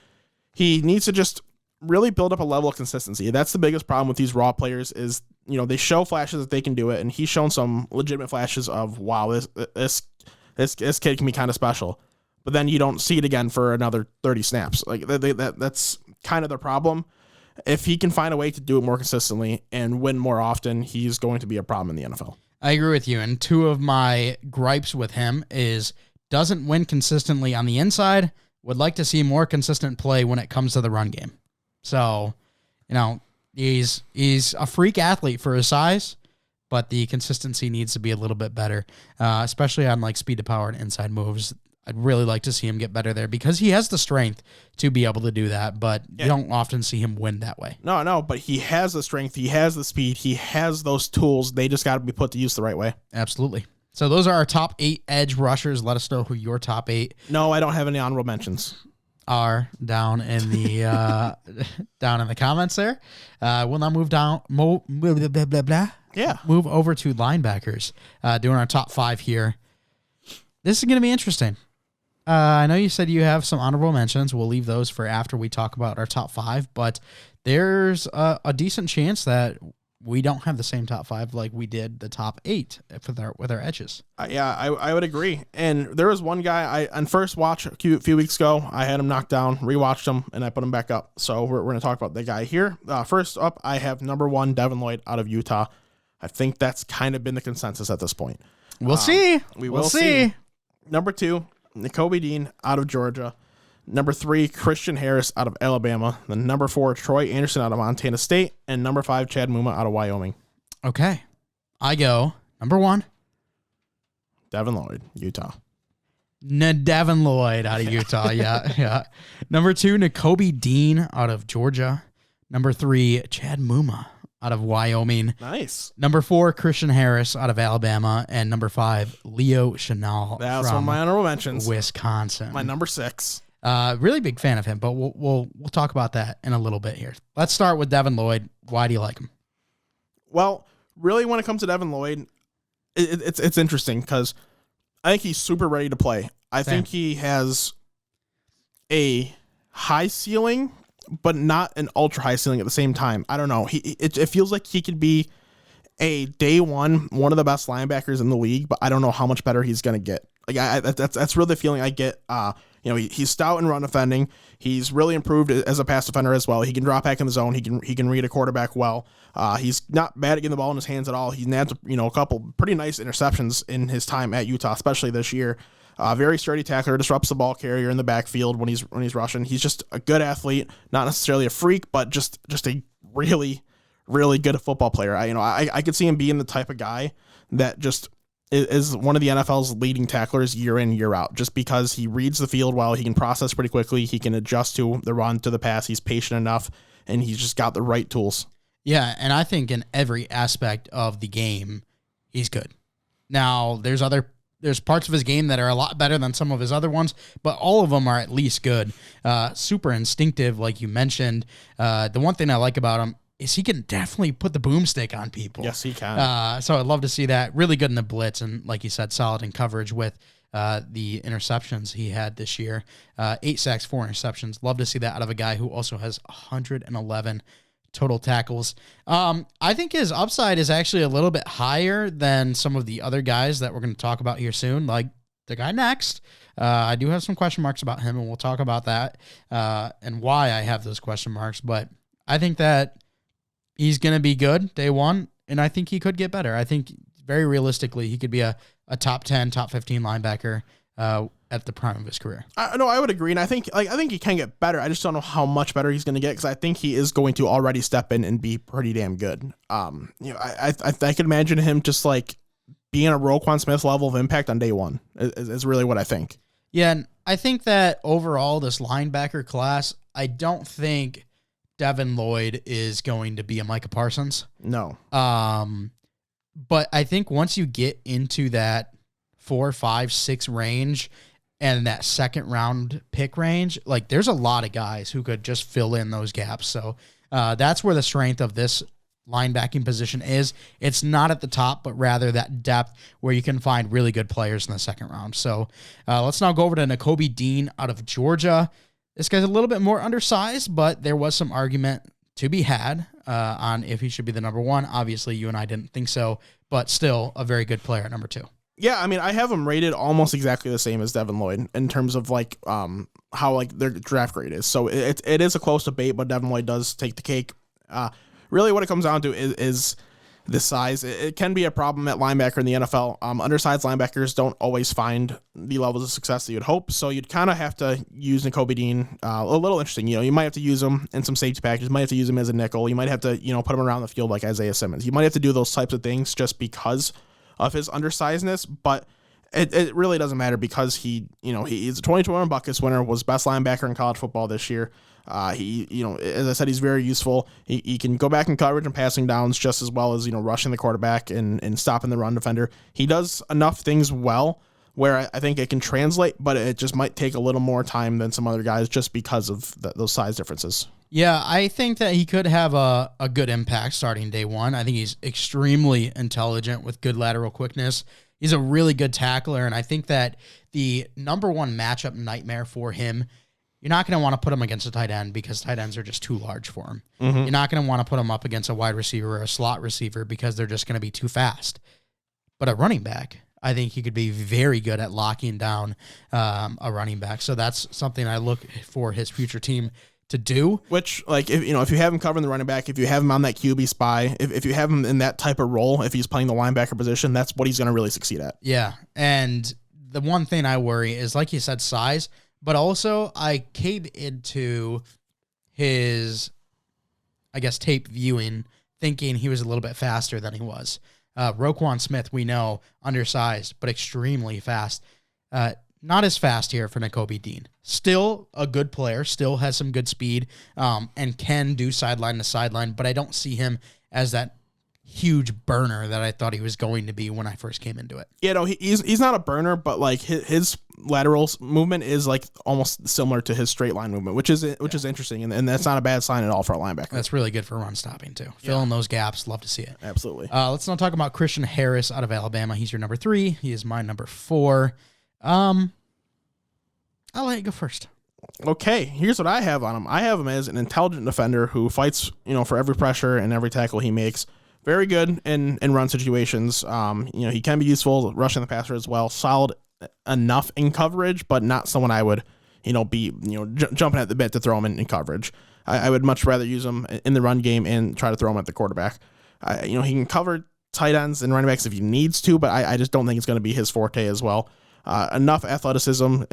he needs to just really build up a level of consistency. That's the biggest problem with these raw players is, they show flashes that they can do it, and he's shown some legitimate flashes of, wow, this kid can be kind of special. But then you don't see it again for another 30 snaps. Like that's kind of the problem. If he can find a way to do it more consistently and win more often, he's going to be a problem in the NFL. I agree with you. And two of my gripes with him is doesn't win consistently on the inside, would like to see more consistent play when it comes to the run game. So, he's a freak athlete for his size, but the consistency needs to be a little bit better, especially on like speed to power and inside moves. I'd really like to see him get better there because he has the strength to be able to do that, but you don't often see him win that way. No, but he has the strength, he has the speed, he has those tools. They just got to be put to use the right way. Absolutely. So those are our top 8 edge rushers. Let us know who your top 8. No, I don't have any honorable mentions. Are down in the down in the comments there. We'll now move down. Move over to linebackers. Doing our top 5 here. This is going to be interesting. I know you said you have some honorable mentions. We'll leave those for after we talk about our top 5, but there's a decent chance that we don't have the same top 5 like we did the top 8 with our edges. I would agree. And there was one guy on first watch a few weeks ago. I had him knocked down, rewatched him, and I put him back up. So we're going to talk about the guy here. First up, I have number 1, Devin Lloyd out of Utah. I think that's kind of been the consensus at this point. We'll see. We will see. Number 2, Nakobe Dean out of Georgia. Number 3, Christian Harris out of Alabama. Then number 4, Troy Anderson out of Montana State. And number 5, Chad Muma out of Wyoming. Okay. I go number 1. Devin Lloyd, Utah. Devin Lloyd out of Utah. Yeah. Number 2, Nakobe Dean out of Georgia. Number 3, Chad Muma out of Wyoming. Nice. Number 4, Christian Harris out of Alabama. And number 5, Leo Chenal That's from one of my honorable mentions. Wisconsin. My number 6. Really big fan of him, but we'll talk about that in a little bit here. Let's start with Devin Lloyd. Why do you like him? Well, really, when it comes to Devin Lloyd, it's interesting because I think he's super ready to play. I think he has a high ceiling, but not an ultra high ceiling at the same time. I don't know. It feels like he could be a day one of the best linebackers in the league, but I don't know how much better he's going to get. Like that's really the feeling I get. He's stout in run defending. He's really improved as a pass defender as well. He can drop back in the zone. He can read a quarterback well. He's not bad at getting the ball in his hands at all. He's nabbed a couple pretty nice interceptions in his time at Utah, especially this year. Very sturdy tackler, disrupts the ball carrier in the backfield when he's rushing. He's just a good athlete, not necessarily a freak, but just a really, really good football player. I could see him being the type of guy that just is one of the NFL's leading tacklers year in, year out, just because he reads the field well. He can process pretty quickly. He can adjust to the run, to the pass. He's patient enough, and he's just got the right tools. Yeah, and I think in every aspect of the game, he's good. Now, there's parts of his game that are a lot better than some of his other ones, but all of them are at least good. Super instinctive, like you mentioned. The one thing I like about him is he can definitely put the boomstick on people. Yes, he can. So I'd love to see that. Really good in the blitz, and like you said, solid in coverage with the interceptions he had this year. 8 sacks, 4 interceptions. Love to see that out of a guy who also has 111 total tackles. I think his upside is actually a little bit higher than some of the other guys that we're going to talk about here soon, like the guy next. I do have some question marks about him, and we'll talk about that and why I have those question marks, but I think that he's going to be good day one, and I think he could get better. I think very realistically he could be a top 10, top 15 linebacker at the prime of his career. No, I would agree, and I think he can get better. I just don't know how much better he's going to get because I think he is going to already step in and be pretty damn good. I could imagine him just like being a Roquan Smith level of impact on day one is really what I think. Yeah, and I think that overall this linebacker class, I don't think Devin Lloyd is going to be a Micah Parsons. No. But I think once you get into that 4, 5, 6 range and that second round pick range, like there's a lot of guys who could just fill in those gaps. So that's where the strength of this linebacking position is. It's not at the top, but rather that depth where you can find really good players in the second round. So let's now go over to Nakobe Dean out of Georgia. This guy's a little bit more undersized, but there was some argument to be had on if he should be the number 1. Obviously, you and I didn't think so, but still a very good player at number 2. Yeah, I mean, I have him rated almost exactly the same as Devin Lloyd in terms of like how like their draft grade is. So it is a close debate, but Devin Lloyd does take the cake. Really, what it comes down to is the size. It can be a problem at linebacker in the NFL. Undersized linebackers don't always find the levels of success that you'd hope, so you'd kind of have to use Nakobe Dean. A little interesting, you might have to use him in some safety packages. You might have to use him as a nickel. You might have to, put him around the field like Isaiah Simmons. You might have to do those types of things just because of his undersizedness, but it really doesn't matter because he's a 2021 Buckus winner, was best linebacker in college football this year. As I said, he's very useful. He can go back in coverage and passing downs just as well as, rushing the quarterback and stopping the run defender. He does enough things well where I think it can translate, but it just might take a little more time than some other guys just because of those size differences. Yeah, I think that he could have a good impact starting day one. I think he's extremely intelligent with good lateral quickness. He's a really good tackler, and I think that the number one matchup nightmare for him, you're not going to want to put him against a tight end because tight ends are just too large for him. Mm-hmm. You're not going to want to put him up against a wide receiver or a slot receiver because they're just going to be too fast. But a running back, I think he could be very good at locking down a running back. So that's something I look for his future team to do. Which, like, if you have him covering the running back, if you have him on that QB spy, if you have him in that type of role, if he's playing the linebacker position, that's what he's going to really succeed at. Yeah, and the one thing I worry is, like you said, size, but also I came into his, I guess, tape viewing thinking he was a little bit faster than he was. Roquan Smith, we know, undersized, but extremely fast. Not as fast here for Nakobe Dean. Still a good player, still has some good speed, and can do sideline to sideline, but I don't see him as that huge burner that I thought he was going to be when I first came into it. Yeah, no, he's not a burner, but like his lateral movement is like almost similar to his straight line movement, which is interesting, and that's not a bad sign at all for a linebacker. That's really good for run stopping too. Fill in those gaps, love to see it. Absolutely. Let's now talk about Christian Harris out of Alabama. He's your number 3. He is my number 4. I'll let you go first. Okay, here's what I have on him. I have him as an intelligent defender who fights, for every pressure and every tackle he makes. Very good in run situations. He can be useful rushing the passer as well. Solid enough in coverage, but not someone I would, be jumping at the bit to throw him in coverage. I would much rather use him in the run game and try to throw him at the quarterback. He can cover tight ends and running backs if he needs to, but I just don't think it's going to be his forte as well. Enough athleticism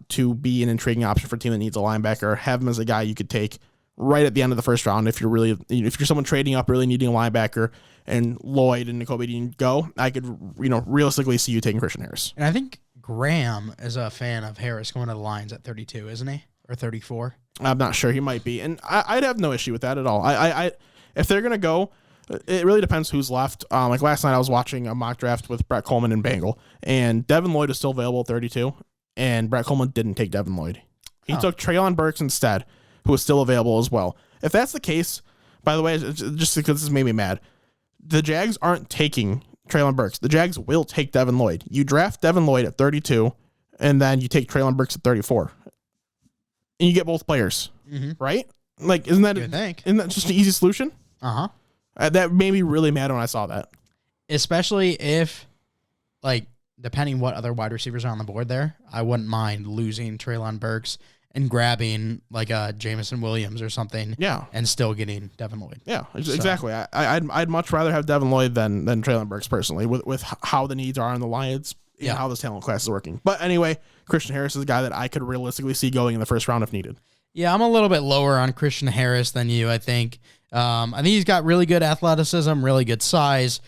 to be an intriguing option for a team that needs a linebacker. Have him as a guy you could take right at the end of the first round if you're someone trading up, really needing a linebacker, and Lloyd and Nakobe Dean go. I could realistically see you taking Christian Harris. And I think Graham is a fan of Harris going to the Lions at 32, isn't he, or 34? I'm not sure. He might be, and I'd have no issue with that at all. I if they're gonna go. It really depends who's left. Like last night, I was watching a mock draft with Brett Coleman and Bengal, and Devin Lloyd is still available at 32, and Brett Coleman didn't take Devin Lloyd. He took Treylon Burks instead, who was still available as well. If that's the case, by the way, just because this made me mad, the Jags aren't taking Treylon Burks. The Jags will take Devin Lloyd. You draft Devin Lloyd at 32, and then you take Treylon Burks at 34, and you get both players, right? Like, isn't that just an easy solution? Uh-huh. That made me really mad when I saw that. Especially if, like, depending what other wide receivers are on the board there, I wouldn't mind losing Treylon Burks and grabbing, like, a Jameson Williams or something. Yeah. And still getting Devin Lloyd. Yeah, exactly. I'd much rather have Devin Lloyd than Treylon Burks personally, with how the needs are on the Lions and how this talent class is working. But anyway, Christian Harris is a guy that I could realistically see going in the first round if needed. Yeah, I'm a little bit lower on Christian Harris than you, I think. I think he's got really good athleticism, really good size.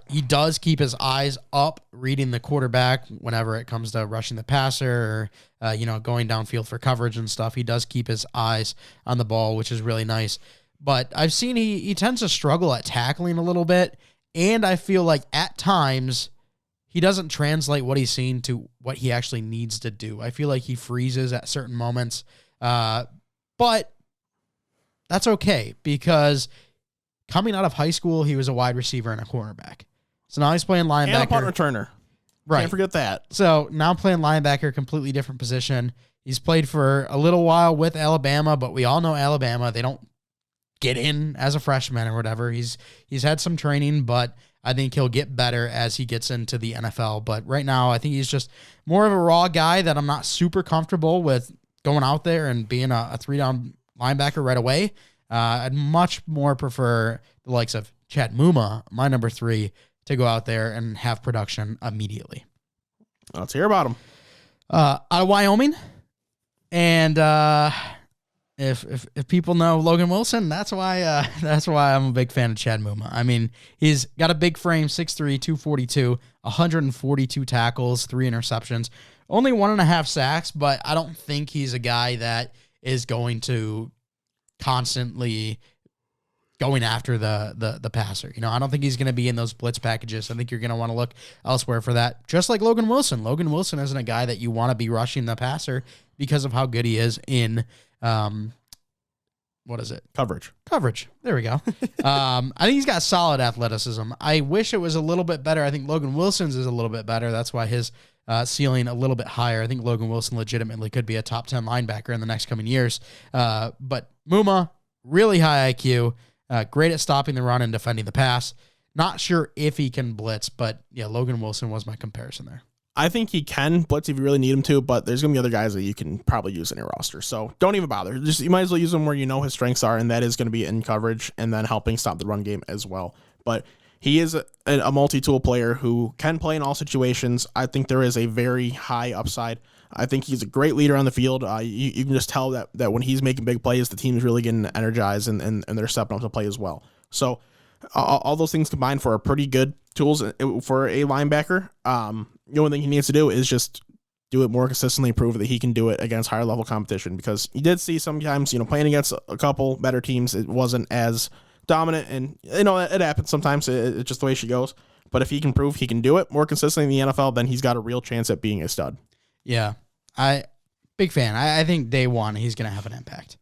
He does keep his eyes up, reading the quarterback whenever it comes to rushing the passer or, going downfield for coverage and stuff. He does keep his eyes on the ball, which is really nice. But I've seen he tends to struggle at tackling a little bit, and I feel like at times he doesn't translate what he's seen to what he actually needs to do. I feel like he freezes at certain moments, but that's okay because coming out of high school, he was a wide receiver and a cornerback. So now he's playing linebacker. And a punt returner. Right. Can't forget that. So now playing linebacker, completely different position. He's played for a little while with Alabama, but we all know Alabama, they don't get in as a freshman or whatever. He's had some training, but I think he'll get better as he gets into the NFL. But right now, I think he's just more of a raw guy that I'm not super comfortable with going out there and being a 3-down linebacker right away. I'd much more prefer the likes of Chad Muma, my number 3, to go out there and have production immediately. Let's hear about him. Out of Wyoming, and if people know Logan Wilson, that's why I'm a big fan of Chad Muma. I mean, he's got a big frame, 6'3", 242, 142 tackles, 3 interceptions, only 1.5 sacks, but I don't think he's a guy that is going to constantly going after the passer. I don't think he's going to be in those blitz packages. I think you're going to want to look elsewhere for that. Just like Logan Wilson. Logan Wilson isn't a guy that you want to be rushing the passer because of how good he is in what is it? Coverage. There we go. I think he's got solid athleticism. I wish it was a little bit better. I think Logan Wilson's is a little bit better. That's why his ceiling a little bit higher. I think Logan Wilson legitimately could be a top 10 linebacker in the next coming years. But Muma, really high IQ, great at stopping the run and defending the pass. Not sure if he can blitz, but yeah, Logan Wilson was my comparison there. I think he can blitz if you really need him to, but there's going to be other guys that you can probably use in your roster. So don't even bother. You might as well use him where you know his strengths are, and that is going to be in coverage and then helping stop the run game as well. But he is a multi-tool player who can play in all situations. I think there is a very high upside. I think he's a great leader on the field. You can just tell that when he's making big plays, the team's really getting energized and they're stepping up to play as well. So all those things combined for a pretty good tools for a linebacker. The only thing he needs to do is just do it more consistently, prove that he can do it against higher level competition, because you did see sometimes, playing against a couple better teams, it wasn't as dominant, and it happens sometimes. It's just the way she goes. But if he can prove he can do it more consistently in the NFL, then he's got a real chance at being a stud. Yeah, big fan. I think day one he's going to have an impact.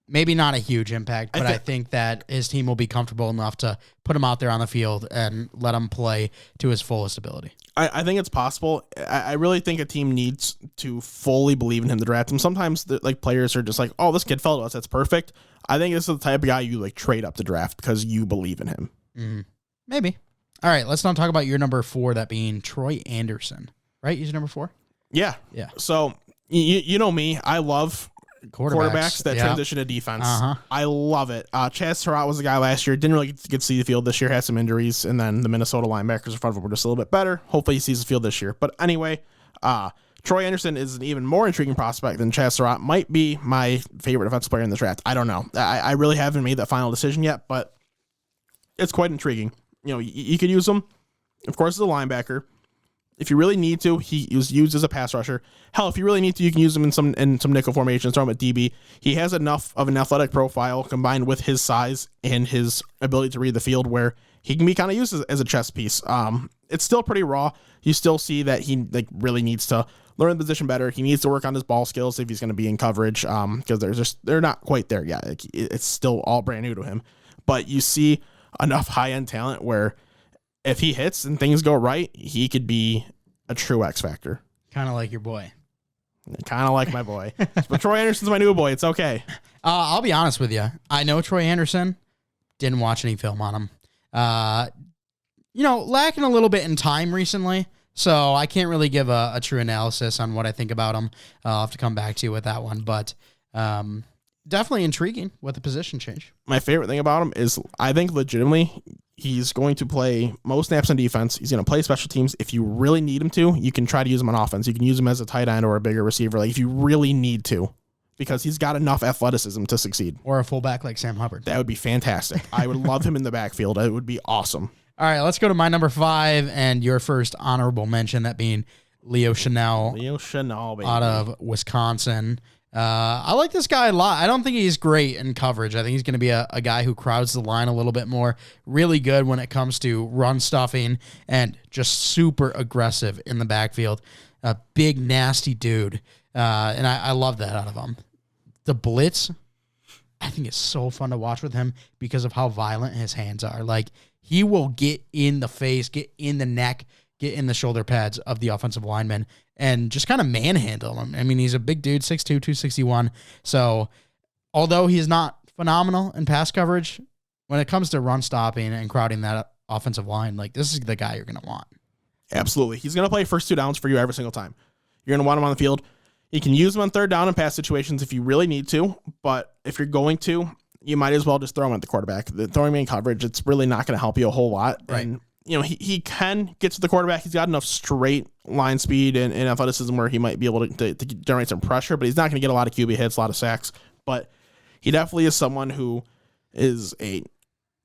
Maybe not a huge impact, but I think that his team will be comfortable enough to put him out there on the field and let him play to his fullest ability. I think it's possible. I really think a team needs to fully believe in him to draft him. Sometimes players are just like, oh, this kid fell to us, that's perfect. I think this is the type of guy you trade up to draft because you believe in him. Mm-hmm. Maybe. All right, let's not talk about your number 4, that being Troy Anderson. Right? He's number 4? Yeah. So you know me, I love quarterbacks that transition to defense. I love it. Chaz Surratt was the guy last year. Didn't really get to see the field this year. Had some injuries, and then the Minnesota linebackers in front of him were just a little bit better. Hopefully he sees the field this year. But anyway, Troy Anderson is an even more intriguing prospect than Chaz Surratt. Might be my favorite defensive player in the draft. I don't know. I really haven't made that final decision yet, but it's quite intriguing. You could use him, of course, as a linebacker. If you really need to, he was used as a pass rusher. Hell, if you really need to, you can use him in some nickel formations, throw him at DB. He has enough of an athletic profile combined with his size and his ability to read the field where he can be kind of used as a chess piece. It's still pretty raw. You still see that he really needs to learn the position better. He needs to work on his ball skills if he's going to be in coverage, because they're not quite there yet. It's still all brand new to him. But you see enough high-end talent where if he hits and things go right, he could be a true X factor. Kind of like your boy. Kind of like my boy. But Troy Anderson's my new boy. It's okay. I'll be honest with you. I know Troy Anderson. Didn't watch any film on him. Lacking a little bit in time recently, so I can't really give a true analysis on what I think about him. I'll have to come back to you with that one. But definitely intriguing with the position change. My favorite thing about him is I think legitimately he's going to play most snaps on defense. He's going to play special teams. If you really need him to, you can try to use him on offense. You can use him as a tight end or a bigger receiver, if you really need to, because he's got enough athleticism to succeed. Or a fullback like Sam Hubbard. That would be fantastic. I would love him in the backfield. It would be awesome. All right, let's go to my number 5 and your first honorable mention, that being Leo Chenal. Leo Chenal, baby. Out of Wisconsin. I like this guy a lot. I don't think he's great in coverage. I think he's going to be a guy who crowds the line a little bit more. Really good when it comes to run stuffing and just super aggressive in the backfield. A big, nasty dude. And I love that out of him. The blitz, I think it's so fun to watch with him because of how violent his hands are. He will get in the face, get in the neck, get in the shoulder pads of the offensive lineman and just kind of manhandle him. I mean, he's a big dude, 6'2", 261. So although he's not phenomenal in pass coverage, when it comes to run stopping and crowding that offensive line, this is the guy you're going to want. Absolutely. He's going to play first 2 downs for you every single time. You're going to want him on the field. You can use him on third down and pass situations if you really need to, but if you're going to, you might as well just throw him at the quarterback. Throwing him in coverage, it's really not going to help you a whole lot. Right. And he can get to the quarterback. He's got enough straight line speed and athleticism where he might be able to generate some pressure, but he's not going to get a lot of QB hits, a lot of sacks. But he definitely is someone who is a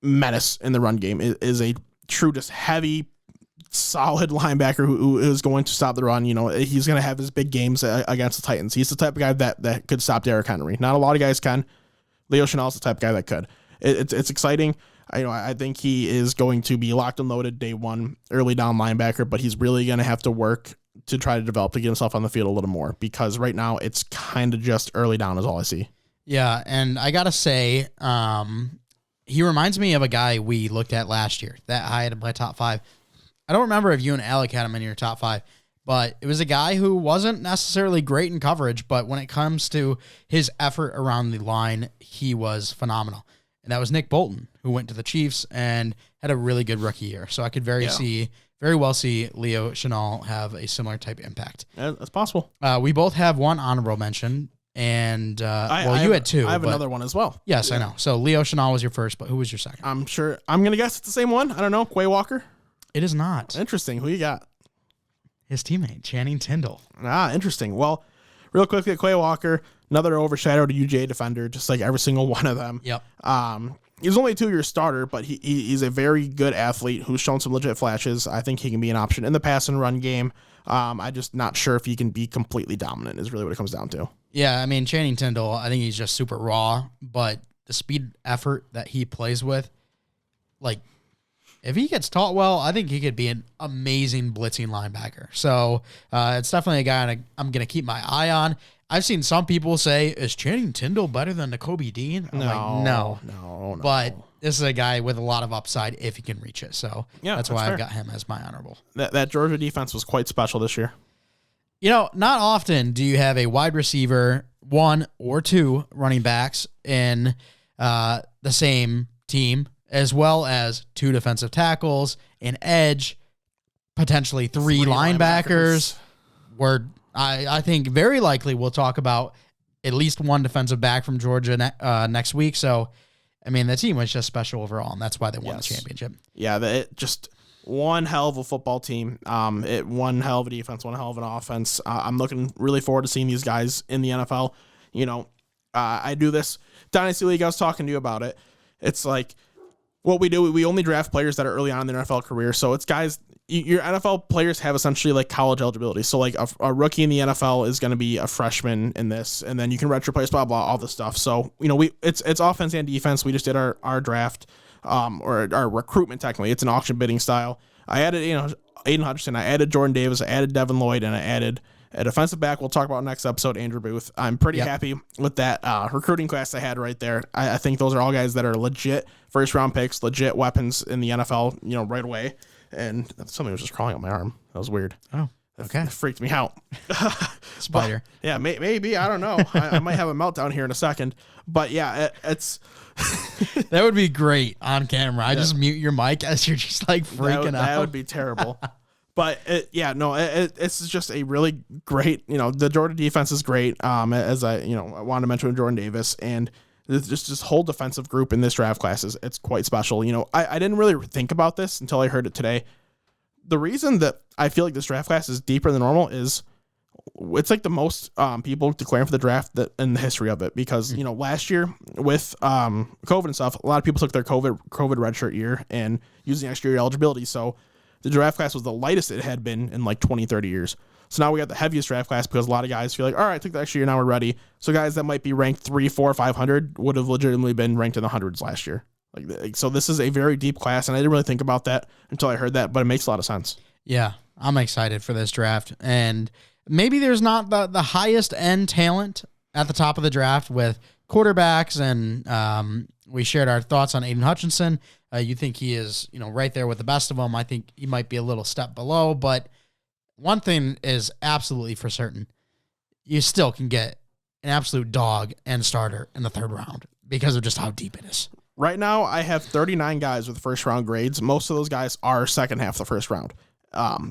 menace in the run game, is a true, just heavy, solid linebacker who is going to stop the run. You know, he's going to have his big games against the Titans. He's the type of guy that could stop Derrick Henry. Not a lot of guys can. Leo Chenal's the type of guy that could. It's exciting. I think he is going to be locked and loaded day one, early down linebacker, but he's really going to have to work to try to develop to get himself on the field a little more, because right now it's kind of just early down is all I see. Yeah, and I got to say, he reminds me of a guy we looked at last year that I had in my top 5. I don't remember if you and Alec had him in your top 5, but it was a guy who wasn't necessarily great in coverage, but when it comes to his effort around the line, he was phenomenal. And that was Nick Bolton, who went to the Chiefs and had a really good rookie year. So I could very well see Leo Chenal have a similar type of impact. Yeah, that's possible. We both have one honorable mention, and you had 2. I have another one as well. Yes, yeah. I know. So Leo Chenal was your first, but who was your second? I'm going to guess it's the same one. I don't know. Quay Walker? It is not. Interesting. Who you got? His teammate, Channing Tindall. Interesting. Well, real quickly, Quay Walker, another overshadowed UJ defender, just like every single one of them. Yep. He's only a 2-year starter, but he's a very good athlete who's shown some legit flashes. I think he can be an option in the pass and run game. I'm just not sure if he can be completely dominant is really what it comes down to. Yeah, I mean, Channing Tindall, I think he's just super raw, but the speed effort that he plays with, like, if he gets taught well, I think he could be an amazing blitzing linebacker. So it's definitely a guy I'm going to keep my eye on. I've seen some people say, is Channing Tindall better than Nakobe Dean? I'm like, no. But this is a guy with a lot of upside if he can reach it. So that's why I've got him as my honorable. That Georgia defense was quite special this year. You know, not often do you have a wide receiver, 1 or 2 running backs in the same team, as well as 2 defensive tackles, an edge, potentially 3 linebackers. Where I think very likely we'll talk about at least 1 defensive back from Georgia next week. So, I mean, the team was just special overall, and that's why they won the championship. Yeah, it just one hell of a football team. One hell of a defense, one hell of an offense. I'm looking really forward to seeing these guys in the NFL. You know, I do this Dynasty League. I was talking to you about it. It's like, what we do, we only draft players that are early on in their NFL career. So it's guys, your NFL players have essentially like college eligibility. So like a rookie in the NFL is going to be a freshman in this, and then you can replace blah, blah, all this stuff. So, you know, it's offense and defense. We just did our draft, or our recruitment technically. It's an auction bidding style. I added, Aiden Hutchinson, I added Jordan Davis, I added Devin Lloyd, and I added a defensive back we'll talk about next episode, Andrew Booth. I'm pretty happy with that recruiting class I had right there. I think those are all guys that are legit first-round picks, legit weapons in the NFL, right away. And something was just crawling on my arm. That was weird. Oh, okay. It freaked me out. Spider. But, yeah, maybe. I don't know. I might have a meltdown here in a second. But, yeah, it's... That would be great on camera. I just mute your mic as you're just like freaking out. That would be terrible. But it's just a really great, the Georgia defense is great. As I wanted to mention Jordan Davis, and just this whole defensive group in this draft class it's quite special. I didn't really think about this until I heard it today. The reason that I feel like this draft class is deeper than normal is it's like the most people declaring for the draft that in the history of it, because last year with COVID and stuff, a lot of people took their COVID redshirt year and using extra year eligibility. So the draft class was the lightest it had been in like 20, 30 years. So now we got the heaviest draft class because a lot of guys feel like, all right, I took the extra year, now we're ready. So guys that might be ranked 3, 4, 500 would have legitimately been ranked in the hundreds last year. So this is a very deep class, and I didn't really think about that until I heard that, but it makes a lot of sense. Yeah, I'm excited for this draft. And maybe there's not the highest end talent at the top of the draft with quarterbacks, and we shared our thoughts on Aiden Hutchinson. You think he is, right there with the best of them. I think he might be a little step below, but one thing is absolutely for certain. You still can get an absolute dog and starter in the 3rd round because of just how deep it is. Right now, I have 39 guys with first-round grades. Most of those guys are second half of the first round.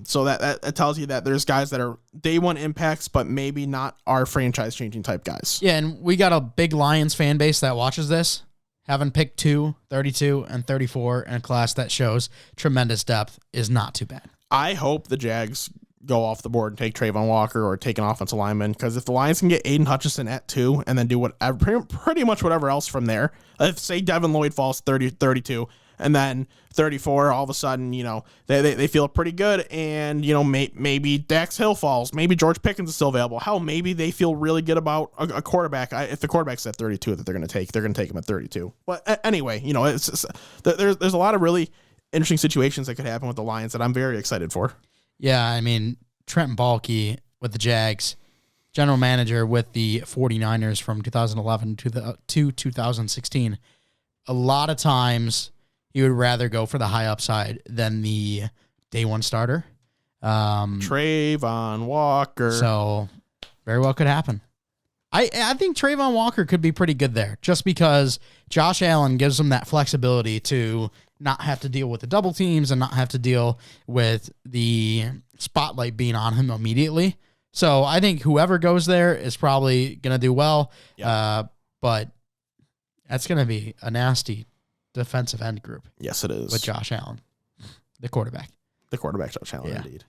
So that tells you that there's guys that are day one impacts, but maybe not our franchise-changing type guys. Yeah, and we got a big Lions fan base that watches this. Having picked 2, 32, and 34 in a class that shows tremendous depth is not too bad. I hope the Jags go off the board and take Trayvon Walker or take an offensive lineman, because if the Lions can get Aiden Hutchinson at 2 and then do whatever, pretty much whatever else from there, if say Devin Lloyd falls 32 and then 34, all of a sudden, they feel pretty good, and, maybe Dax Hill falls, maybe George Pickens is still available. Hell, maybe they feel really good about a quarterback. If the quarterback's at 32 that they're going to take him at 32. But anyway, there's a lot of really interesting situations that could happen with the Lions that I'm very excited for. Yeah, I mean, Trent Baalke with the Jags, general manager with the 49ers from 2011 to 2016. A lot of times he would rather go for the high upside than the day one starter. Trayvon Walker. So very well could happen. I think Trayvon Walker could be pretty good there, just because Josh Allen gives him that flexibility to not have to deal with the double teams and not have to deal with the spotlight being on him immediately. So I think whoever goes there is probably going to do well. Yep. But that's going to be a nasty defensive end group. Yes, it is. With Josh Allen, the quarterback. The quarterback, Josh Allen, indeed.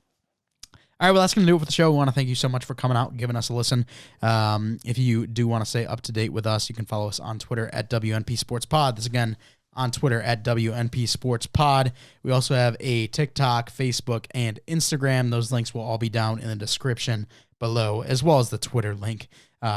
All right, well, that's going to do it for the show. We want to thank you so much for coming out and giving us a listen. If you do want to stay up to date with us, you can follow us on Twitter at WNP Sports Pod. This again on Twitter at WNP Sports Pod. We also have a TikTok, Facebook, and Instagram. Those links will all be down in the description below, as well as the Twitter link.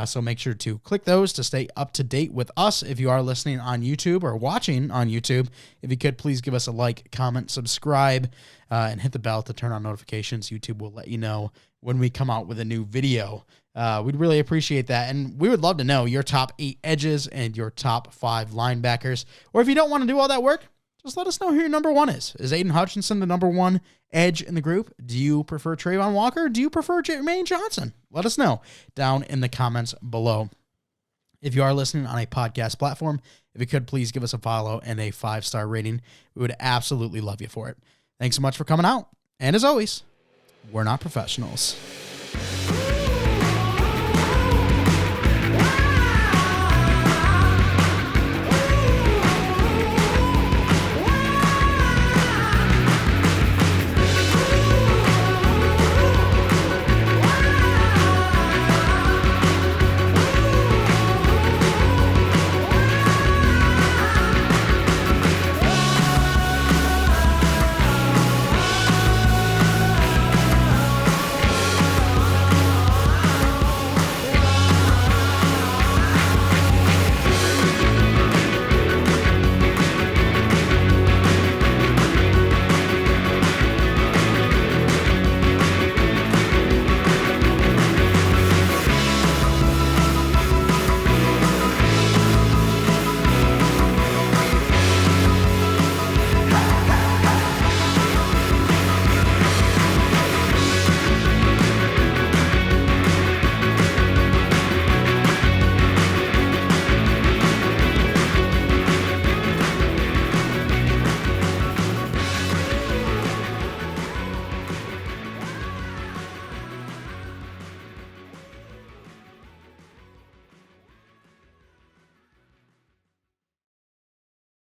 So make sure to click those to stay up to date with us. If you are listening on YouTube or watching on YouTube, if you could, please give us a like, comment, subscribe, and hit the bell to turn on notifications. YouTube will let you know when we come out with a new video. We'd really appreciate that. And we would love to know your top 8 edges and your top 5 linebackers. Or if you don't want to do all that work, just let us know who your number 1 is. Is Aiden Hutchinson the number 1 edge in the group? Do you prefer Trayvon Walker? Do you prefer Jermaine Johnson? Let us know down in the comments below. If you are listening on a podcast platform, if you could, please give us a follow and a 5-star rating. We would absolutely love you for it. Thanks so much for coming out. And as always, we're not professionals.